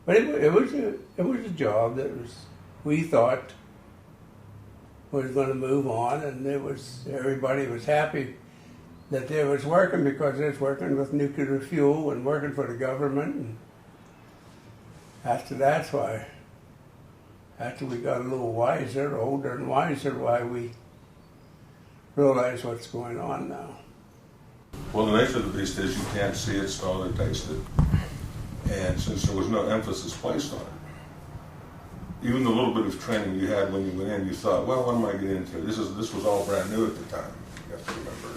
But it was a job that we thought was going to move on, and everybody was happy that they was working because they was working with nuclear fuel and working for the government. And after we got a little wiser, older and wiser, why we realize what's going on now. Well, the nature of the beast is you can't see it, smell it, taste it. And since there was no emphasis placed on it, even the little bit of training you had when you went in, you thought, well, what am I getting into? This was all brand new at the time. You have to remember.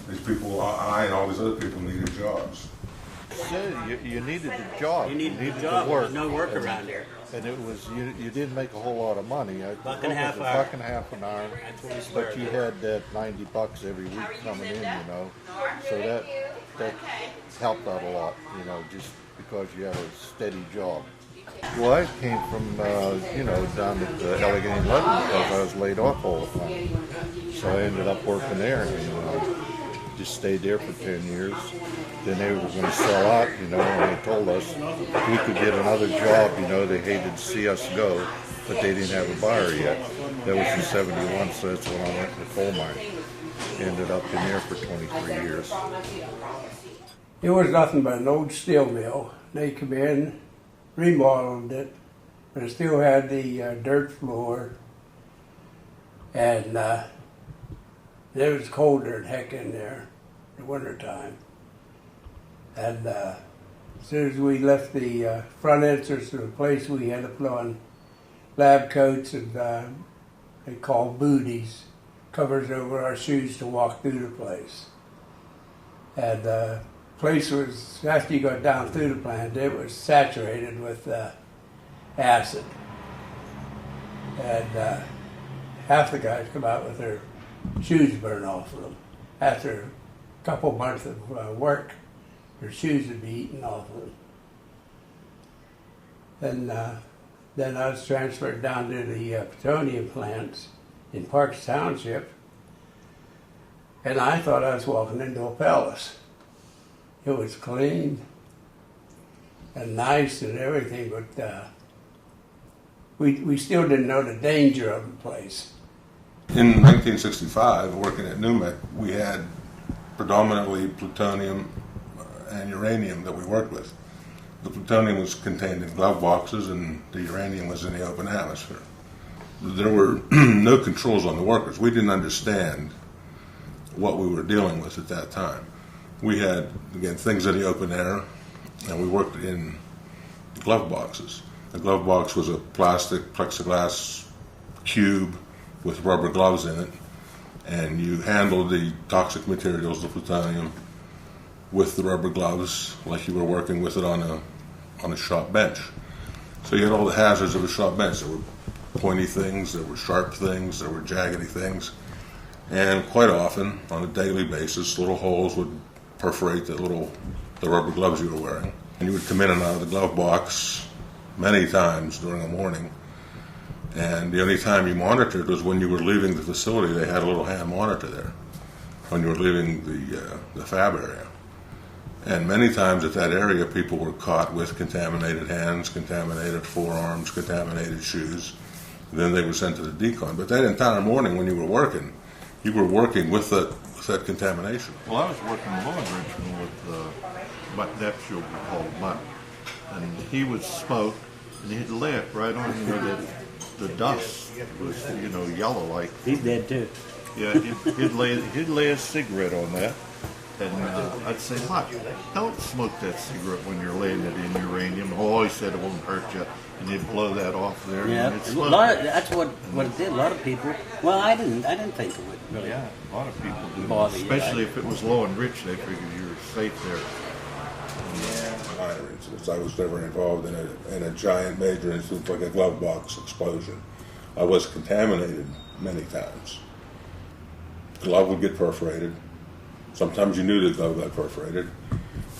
These people, I and all these other people needed jobs. You needed a job. You needed a job. To work. There's no work around here. And it was you didn't make a whole lot of money. Buck and a half hour. Buck and a half an hour. That's what we started. But you had that $90 every week coming in, So that helped out a lot, just because you had a steady job. Well, I came from, down at Allegheny Lebanon because I was laid off all the time. So I ended up working there and just stayed there for 10 years. Then they were going to sell out, and they told us we could get another job. They hated to see us go, but they didn't have a buyer yet. That was in '71, so that's when I went to the coal mine. Ended up in there for 23 years. It was nothing but an old steel mill. They come in, remodeled it, but it still had the dirt floor, and it was colder than heck in there in the wintertime. And as soon as we left the front entrance of the place, we had to put on lab coats and they call booties, covers over our shoes to walk through the place. And the place was, after you got down through the plant, it was saturated with acid. And half the guys come out with their shoes burned off of them. After a couple months of work, their shoes would be eaten off of them. And then I was transferred down to the plutonium plants in Parks Township, and I thought I was walking into a palace. It was clean and nice and everything, but we still didn't know the danger of the place. In 1965, working at NUMEC, we had predominantly plutonium and uranium that we worked with. The plutonium was contained in glove boxes and the uranium was in the open atmosphere. There were no controls on the workers. We didn't understand what we were dealing with at that time. We had, again, things in the open air, and we worked in glove boxes. The glove box was a plastic plexiglass cube with rubber gloves in it, and you handled the toxic materials, the plutonium, with the rubber gloves like you were working with it on a shop bench. So you had all the hazards of a shop bench. There were pointy things, there were sharp things, there were jaggedy things, and quite often, on a daily basis, little holes would perforate the rubber gloves you were wearing. And you would come in and out of the glove box many times during the morning. And the only time you monitored was when you were leaving the facility. They had a little hand monitor there when you were leaving the fab area. And many times at that area, people were caught with contaminated hands, contaminated forearms, contaminated shoes. Then they were sent to the decon. But that entire morning when you were working with that contamination. Well, I was working along Richmond with Mutt Depshield, we called Mutt. And he would smoke, and he'd laugh right on the dust was, yellow like. He's dead too. Yeah, he'd lay a cigarette on that. And I'd say, Mutt, don't smoke that cigarette when you're laying it in uranium. Oh, he said it won't hurt you. And he'd blow that off there. Yeah, that's what it did. A lot of people. Well, I didn't think it would really. Yeah, a lot of people do. Bother Especially if it was low and rich, they figured you were safe there. Minor incidents. I was never involved in a giant major incident like a glove box explosion. I was contaminated many times. The glove would get perforated. Sometimes you knew the glove got perforated.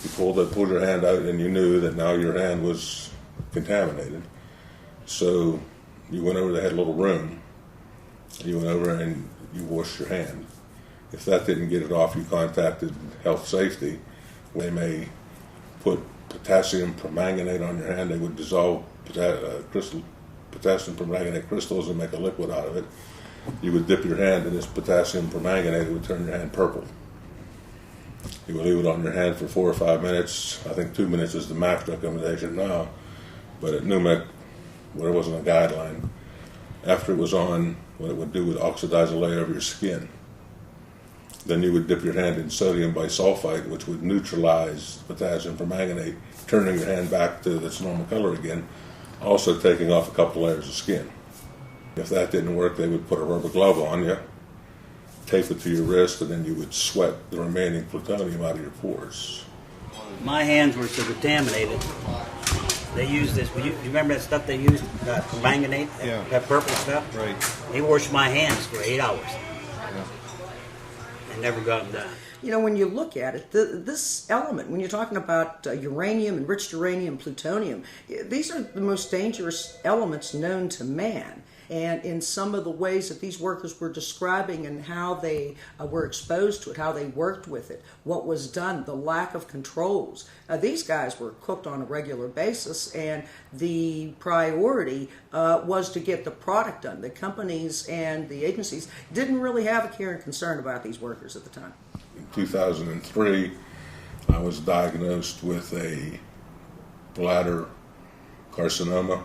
You pulled your hand out and you knew that now your hand was contaminated. So you went over, they had a little room. You went over and you washed your hand. If that didn't get it off, you contacted health safety. They may put potassium permanganate on your hand. They would dissolve potassium permanganate crystals and make a liquid out of it. You would dip your hand in this potassium permanganate. It would turn your hand purple. You would leave it on your hand for 4 or 5 minutes. I think 2 minutes is the max recommendation now. But at NUMEC, where there wasn't a guideline, after it was on, what it would do would oxidize a layer of your skin. Then you would dip your hand in sodium bisulfite, which would neutralize potassium permanganate, turning your hand back to its normal color again, also taking off a couple layers of skin. If that didn't work, they would put a rubber glove on you, tape it to your wrist, and then you would sweat the remaining plutonium out of your pores. My hands were so contaminated. They used this. You remember that stuff they used, permanganate? Yeah. That purple stuff? Right. They washed my hands for 8 hours. Yeah. And never got them done. You know, when you look at it, this element, when you're talking about uranium, enriched uranium, plutonium, these are the most dangerous elements known to man. And in some of the ways that these workers were describing and how they were exposed to it, how they worked with it, what was done, the lack of controls. These guys were cooked on a regular basis, and the priority was to get the product done. The companies and the agencies didn't really have a care and concern about these workers at the time. In 2003, I was diagnosed with a bladder carcinoma.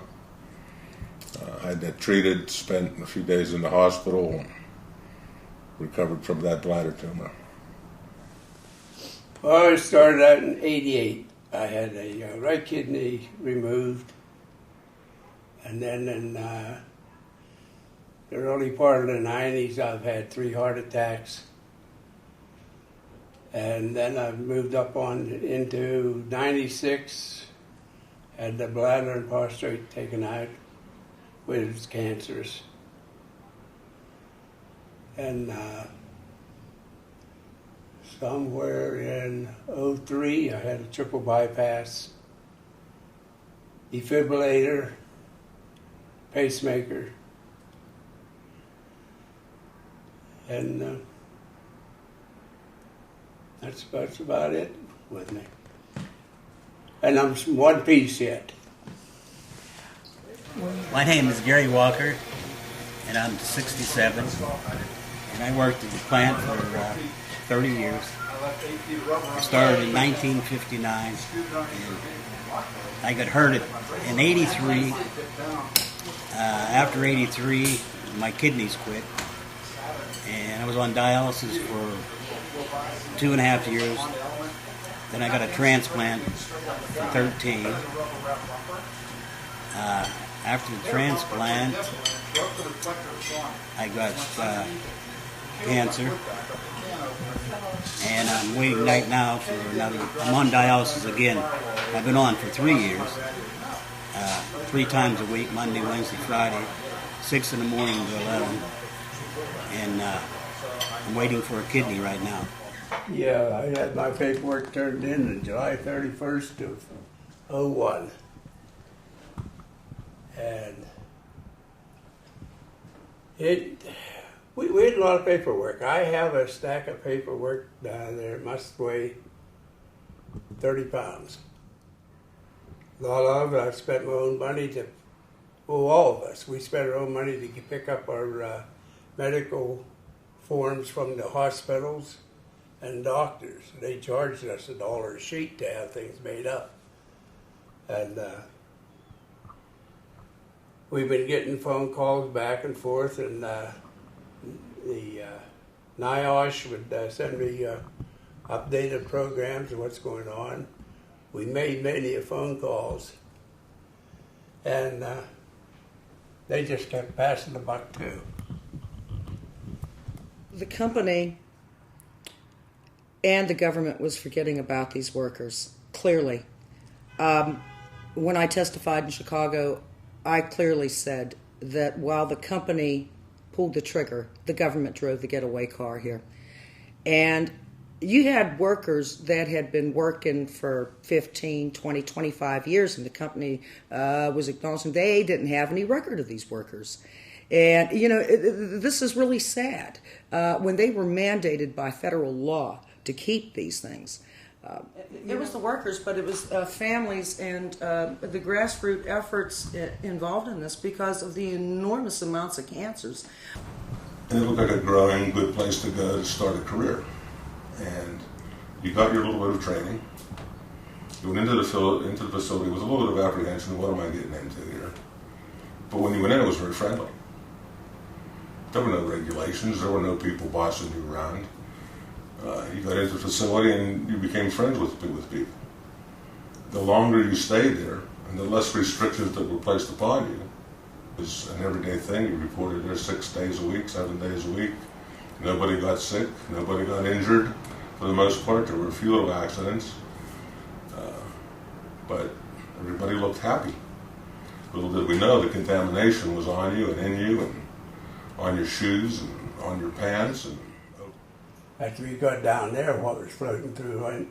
I had that treated, spent a few days in the hospital, recovered from that bladder tumor. Well, I started out in '88. I had a right kidney removed, and then in the early part of the '90s, I've had 3 heart attacks. And then I moved up on into '96, had the bladder and prostate taken out, which was cancerous. And somewhere in '03, I had a triple bypass, defibrillator, pacemaker, and that's about it with me. And I'm one piece yet. My name is Gary Walker, and I'm 67, and I worked at the plant for 30 years. I started in 1959, and I got hurt in '83. After '83, my kidneys quit, and I was on dialysis for 2.5 years. Then I got a transplant for 13. After the transplant, I got cancer, and I'm waiting right now for another. I'm on dialysis again. I've been on for 3 years, 3 times a week, Monday, Wednesday, Friday, 6 in the morning to 11, and I'm waiting for a kidney right now. Yeah, I had my paperwork turned in on July 31st of '01. And we had a lot of paperwork. I have a stack of paperwork down there. It must weigh 30 pounds. A lot of it, I've spent my own money to, well, all of us, we spent our own money to pick up our medical forms from the hospitals and doctors. They charged us $1 a sheet to have things made up. And we've been getting phone calls back and forth, and the NIOSH would send me updated programs of what's going on. We made many phone calls, and they just kept passing the buck too. The company and the government was forgetting about these workers, clearly. When I testified in Chicago, I clearly said that while the company pulled the trigger, the government drove the getaway car here. And you had workers that had been working for 15, 20, 25 years, and the company was acknowledging they didn't have any record of these workers. And, you know, this is really sad. When they were mandated by federal law to keep these things, It was the workers, but it was families and the grassroots efforts involved in this because of the enormous amounts of cancers. And it looked like a growing, good place to go to start a career. And you got your little bit of training. You went into the facility with a little bit of apprehension, what am I getting into here? But when you went in, it was very friendly. There were no regulations, there were no people bossing you around. You got into the facility and you became friends with people. The longer you stayed there, and the less restrictions that were placed upon you, it was an everyday thing. You reported there 6 days a week, 7 days a week. Nobody got sick, nobody got injured. For the most part, there were a few little accidents, but everybody looked happy. Little did we know the contamination was on you and in you and on your shoes and on your pants. And after we got down there, what was floating through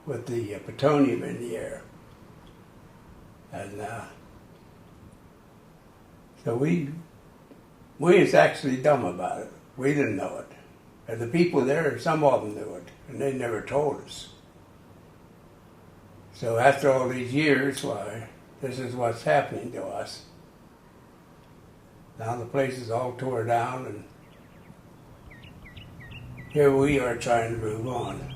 with the plutonium in the air. And so we was actually dumb about it. We didn't know it. And the people there, some of them knew it, and they never told us. So after all these years, why, this is what's happening to us. Now the place is all tore down, and here we are trying to move on.